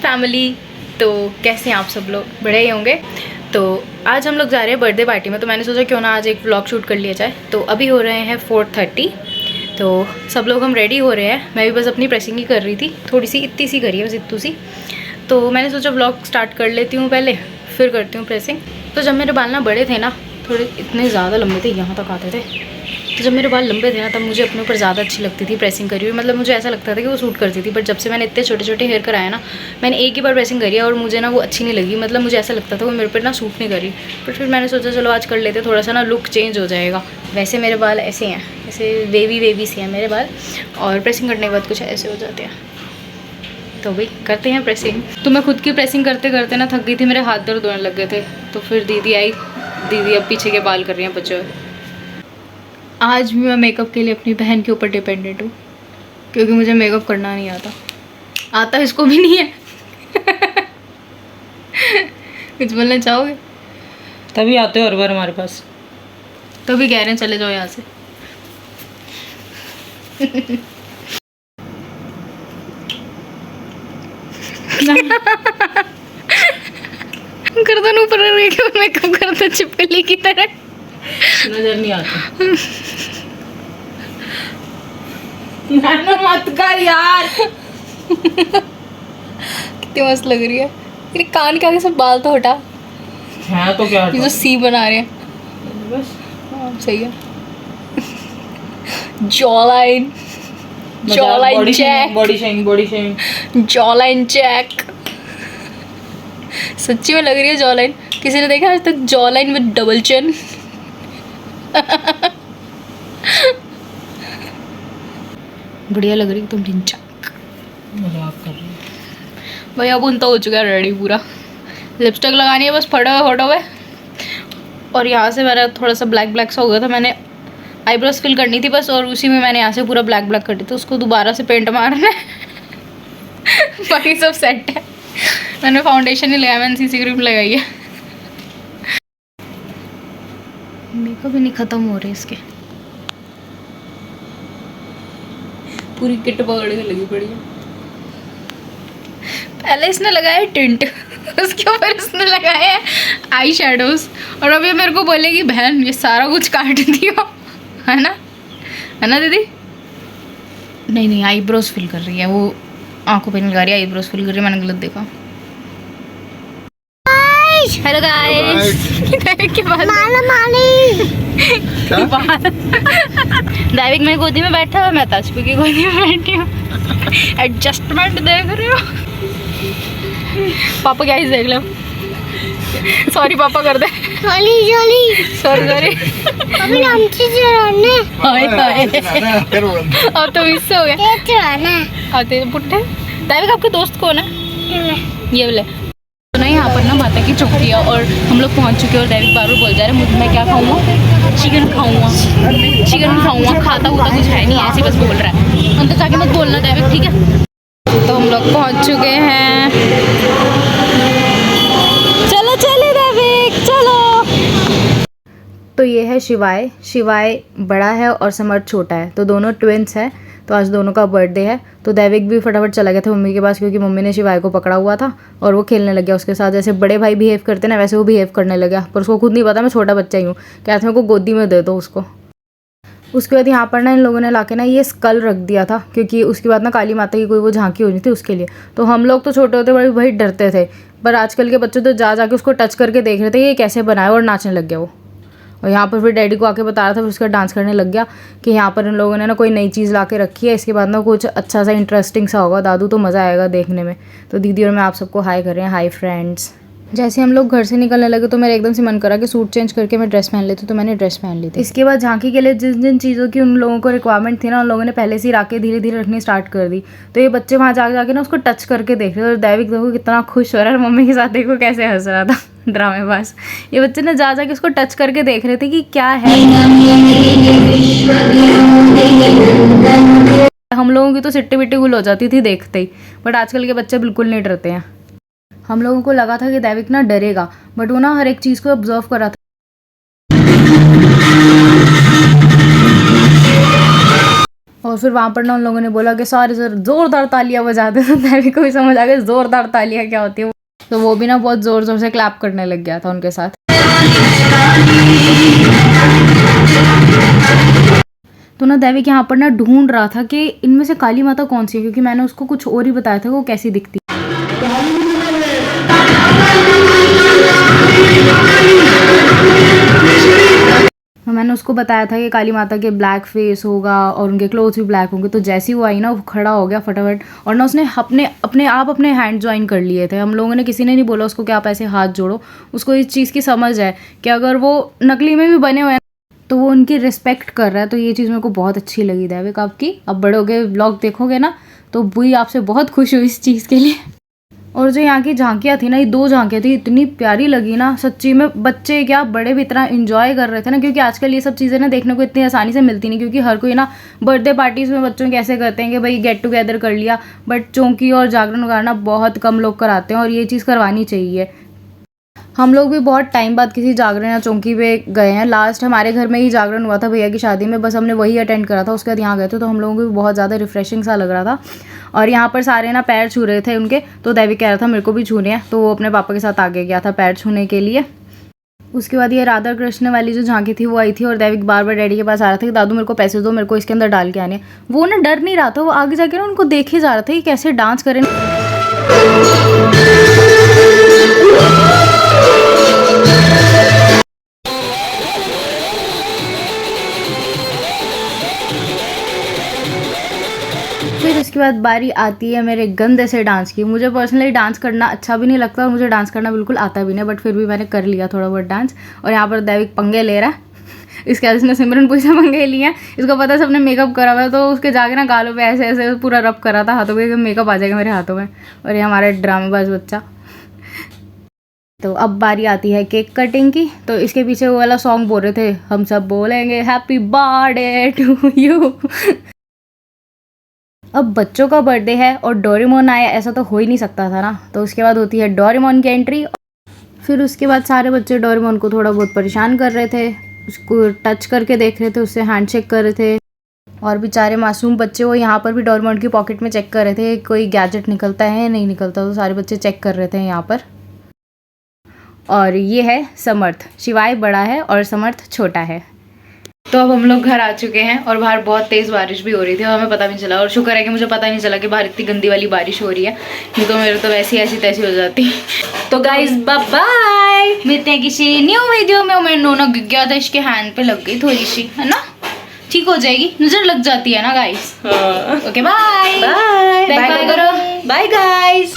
Family. तो कैसे हैं आप सब लोग? बड़े ही होंगे। तो आज हम लोग जा रहे हैं बर्थडे पार्टी में, तो मैंने सोचा क्यों ना आज एक व्लॉग शूट कर लिया जाए। तो अभी हो रहे हैं 4:30, तो सब लोग हम रेडी हो रहे हैं। मैं भी बस अपनी प्रेसिंग ही कर रही थी, थोड़ी सी इतनी सी करी है बस, इतनी सी। तो मैंने सोचा व्लॉग स्टार्ट कर लेती हूँ पहले, फिर करती हूँ प्रेसिंग। तो जब मेरे बाल ना बड़े थे ना, थोड़े इतने ज़्यादा लंबे थे, यहाँ तक आते थे, तो जब मेरे बाल लंबे थे ना तब मुझे अपने ऊपर ज़्यादा अच्छी लगती थी प्रेसिंग करी हुई। मतलब मुझे ऐसा लगता था कि वो सूट करती थी। बट जब से मैंने इतने छोटे छोटे हेयर कराया ना, मैंने एक ही बार प्रेसिंग करी है और मुझे ना वो अच्छी नहीं लगी। मतलब मुझे ऐसा लगता था वो मेरे पर ना सूट नहीं करी। बट फिर मैंने सोचा चलो आज कर लेते, थोड़ा सा ना लुक चेंज हो जाएगा। वैसे मेरे बाल ऐसे हैं, ऐसे वेवी से हैं मेरे बाल, और प्रेसिंग करने के बाद कुछ ऐसे हो जाते हैं। तो भाई करते हैं प्रेसिंग। तो मैं खुद की प्रेसिंग करते करते ना थक गई थी, मेरे हाथ दर्द होने लग गए थे। तो फिर दीदी आई, दीदी अब पीछे के बाल कर रही हैं बच्चे। आज भी मैं मेकअप के लिए अपनी बहन के ऊपर डिपेंडेंट हूँ, क्योंकि मुझे मेकअप करना नहीं आता इसको भी नहीं है। कुछ बोलना चाहोगे? तभी आते हो हर बार हमारे पास। तभी कह रहे हैं चले जाओ यहाँ से। गर्दन ऊपर रख मेकअप करता चिपकली की तरह, नजर नहीं आता। मत कर यार। कितनी मस्त लग रही है। मेरे कान के आगे सब बाल तो हटा है तो क्या ये जो सी बना रहे हैं। बस हाँ सही है। Jawline check, body shaming. Jawline check. सच्ची में लग रही है जॉलाइन। किसी ने देखा आज तक जॉलाइन विद डबल चिन? बढ़िया लग रही है तुम रिंचक। मजाक कर रही है भाई अब उन तो हो चुका है रेडी पूरा। लिपस्टिक लगानी है बस फोटो में। और यहाँ से मेरा थोड़ा सा ब्लैक सा हो गया था, मैंने आईब्रोज फिल करनी थी बस, और उसी में मैंने यहाँ से पूरा ब्लैक कर दी, तो उसको दोबारा से पेंट मारना है। बाकी सब सेट है। मैंने फाउंडेशन नहीं लगाया, मैंने सीसी क्रीम लगाई है। मेकअप ही नहीं खत्म हो रहे इसके, पूरी किट पकड़ के लगी पड़ी है। पहले इसने लगाया टिंट, उसके ऊपर इसने लगाया है आई शेडोज, और अभी मेरे को बोलेगी बहन ये सारा कुछ काट दियो, है ना दीदी? नहीं आईब्रोज फिल कर रही है वो, आंखों पे नहीं लगा रही, आईब्रोज फिल कर रही है। मैंने गलत देखा। Hello guys. दैविक मेरी गोदी में बैठा हुआ, मैं ताजपी की गोदी में बैठी हूँ। एडजस्टमेंट देख रहे हो? पापा क्या ही देख लो। सॉरी पापा कर दे। सॉरी। अब तो मिस हो गया। तेरे पुट्ठे। दैविक आपके दोस्त कौन है? ये बोले तो नहीं। यहाँ पर ना माता की चौकी है और हम लोग पहुँच चुके हैं। और दैविक बार बोल जा रहे हैं मैं क्या खाऊंगा? चिकन खाऊंगा। खाता हुआ कुछ है नहीं, ऐसे बस बोल रहा है। अंदर जाके मत बोलना दैविक, ठीक है? तो हम लोग पहुँच चुके हैं। चलो दैविक चलो। तो ये है शिवाय बड़ा है और समर्थ छोटा है, तो दोनों ट्विंस हैं। तो आज दोनों का बर्थडे है, तो दैविक भी फटाफट चला गया था मम्मी के पास, क्योंकि मम्मी ने शिवाय को पकड़ा हुआ था और वो खेलने लग गया उसके साथ। जैसे बड़े भाई बिहेव करते ना, वैसे वो बिहेव करने लगा। पर उसको खुद नहीं पता मैं छोटा बच्चा ही हूँ। कहते मेरे को गोदी में दे दो उसको। उसके बाद यहाँ पर ना इन लोगों ने लाके ना ये स्कल रख दिया था, क्योंकि उसके बाद ना काली माता की कोई वो झांकी होनी थी उसके लिए। तो हम लोग तो छोटे होते बड़े भाई डरते थे, पर आजकल के बच्चे तो जाके उसको टच करके देख रहे थे ये कैसे बनाए, और नाचने लग गया वो। और यहाँ पर फिर डैडी को आके बता रहा था, फिर उसका डांस करने लग गया कि यहाँ पर इन लोगों ने ना कोई नई चीज़ ला के रखी है। इसके बाद ना कुछ अच्छा सा इंटरेस्टिंग सा होगा दादू, तो मज़ा आएगा देखने में। तो दीदी और मैं आप सबको हाय कर रहे हैं। Hi friends. जैसे हम लोग घर से निकलने लगे तो मेरा एकदम से मन करा कि सूट चेंज करके मैं ड्रेस पहन लेती, तो मैंने ड्रेस पहन ली थी। इसके बाद झांकी के लिए जिन चीज़ों की उन लोगों को रिक्वायरमेंट थी ना, उन लोगों ने पहले से ही राके धीरे धीरे रखनी स्टार्ट कर दी। तो ये बच्चे वहाँ जाके ना उसको टच करके देख रहे थे, और दैविक देखो कितना खुश हो रहा है। मम्मी के साथ देखो कैसे हंस रहा था ड्रामेबाज। ये बच्चे ना जाके उसको टच करके देख रहे थे कि क्या है। हम लोगों की तो सिट्टी बिट्टी गुल हो जाती थी देखते ही, बट आजकल के बच्चे बिल्कुल नहीं डरते हैं। हम लोगों को लगा था कि दैविक ना डरेगा, बट वो ना हर एक चीज़ को ऑब्जर्व कर रहा था। और फिर वहाँ पर ना उन लोगों ने बोला कि सारे सर ज़ोरदार तालियां बजाते, तो दैविक को भी समझ आ गया ज़ोरदार तालियां क्या होती है, तो वो भी ना बहुत ज़ोर ज़ोर से क्लैप करने लग गया था उनके साथ। तो ना दैविक यहाँ पर ना ढूंढ रहा था कि इनमें से काली माता कौन सी है, क्योंकि मैंने उसको कुछ और ही बताया था वो कैसी दिखती है। मैंने उसको बताया था कि काली माता के ब्लैक फेस होगा और उनके क्लोथ्स भी ब्लैक होंगे। तो जैसी वो आई ना वो खड़ा हो गया फटाफट, और ना उसने अपने हैंड ज्वाइन कर लिए थे। हम लोगों ने किसी ने नहीं बोला उसको कि आप ऐसे हाथ जोड़ो, उसको इस चीज़ की समझ है कि अगर वो नकली में भी बने हुए हैं तो वो उनकी रिस्पेक्ट कर रहा है। तो ये चीज़ मेरे को बहुत अच्छी लगी दैविक आपकी। अब बड़े हो गए व्लॉग देखोगे ना तो बुई आपसे बहुत खुश हुई इस चीज़ के लिए। और जो यहाँ की झांकियाँ थी ना, ये 2 झांकियाँ थी, इतनी प्यारी लगी ना सच्ची में। बच्चे क्या बड़े भी इतना एंजॉय कर रहे थे ना, क्योंकि आजकल ये सब चीज़ें ना देखने को इतनी आसानी से मिलती नहीं, क्योंकि हर कोई ना बर्थडे पार्टीज़ में बच्चों कैसे करते हैं कि भाई गेट टुगेदर कर लिया, बट चौंकी और जागरण वगैरह बहुत कम लोग कराते हैं और ये चीज़ करवानी चाहिए। हम लोग भी बहुत टाइम बाद किसी जागरण या चौंकी पे गए हैं। लास्ट हमारे घर में ही जागरण हुआ था भैया की शादी में, बस हमने वही अटेंड करा था, उसके बाद यहाँ गए थे, तो हम लोगों को भी बहुत ज़्यादा रिफ्रेशिंग सा लग रहा था। और यहाँ पर सारे ना पैर छू रहे थे उनके, तो दैविक कह रहा था मेरे को भी छूने हैं, तो वो अपने पापा के साथ आगे गया था पैर छूने के लिए। उसके बाद ये राधा कृष्ण वाली जो झांकी थी वो आई थी, और दैविक बार बार डैडी के पास आ रहा था कि दादू मेरे को पैसे दो, मेरे को इसके अंदर डाल के आने। वो ना डर नहीं रहा था, वो आगे जाके ना उनको देखे जा रहा था कि कैसे डांस करें। फिर उसके बाद बारी आती है मेरे गंदे से डांस की। मुझे पर्सनली डांस करना अच्छा भी नहीं लगता और मुझे डांस करना बिल्कुल आता भी नहीं, बट फिर भी मैंने कर लिया थोड़ा बहुत डांस। और यहाँ पर दैविक पंगे ले रहा है इसके बाद इसने सिमरन पूरी से पंगे लिए हैं। इसको पता है सबने मेकअप करा हुआ है, तो उसके जाके ना गालों पे ऐसे ऐसे पूरा रब करा था हाथों पे, मेकअप आ जाएगा मेरे हाथों में। और ये हमारा ड्रामेबाज बच्चा। तो अब बारी आती है केक कटिंग की। तो इसके पीछे वो वाला सॉन्ग बोल रहे थे, हम सब बोलेंगे हैप्पी बर्थडे टू यू। अब बच्चों का बर्थडे है और डोरेमोन आया, ऐसा तो हो ही नहीं सकता था ना। तो उसके बाद होती है डोरेमोन की एंट्री। फिर उसके बाद सारे बच्चे डोरेमोन को थोड़ा बहुत परेशान कर रहे थे, उसको टच करके देख रहे थे, उससे हैंडशेक कर रहे थे। और बेचारे मासूम बच्चे वो यहाँ पर भी डोरेमोन की पॉकेट में चेक कर रहे थे कोई गैजेट निकलता है या नहीं निकलता, तो सारे बच्चे चेक कर रहे थे यहाँ पर। और ये है समर्थ। शिवाय बड़ा है और समर्थ छोटा है। तो अब हम लोग घर आ चुके हैं और बाहर बहुत तेज़ बारिश भी हो रही थी और हमें पता भी नहीं चला। और शुक्र है कि मुझे पता नहीं चला कि बाहर इतनी गंदी वाली बारिश हो रही है, नहीं तो मेरे तो वैसी ऐसी तैसी हो जाती। तो गाइस बाय बाय, मिलते हैं किसी न्यू वीडियो में। मेरे नोना गिर गया था, इसके हैंड पे लग गई थोड़ी सी, है ना, ठीक हो जाएगी, नजर लग जाती है ना guys. Okay bye bye bye guys.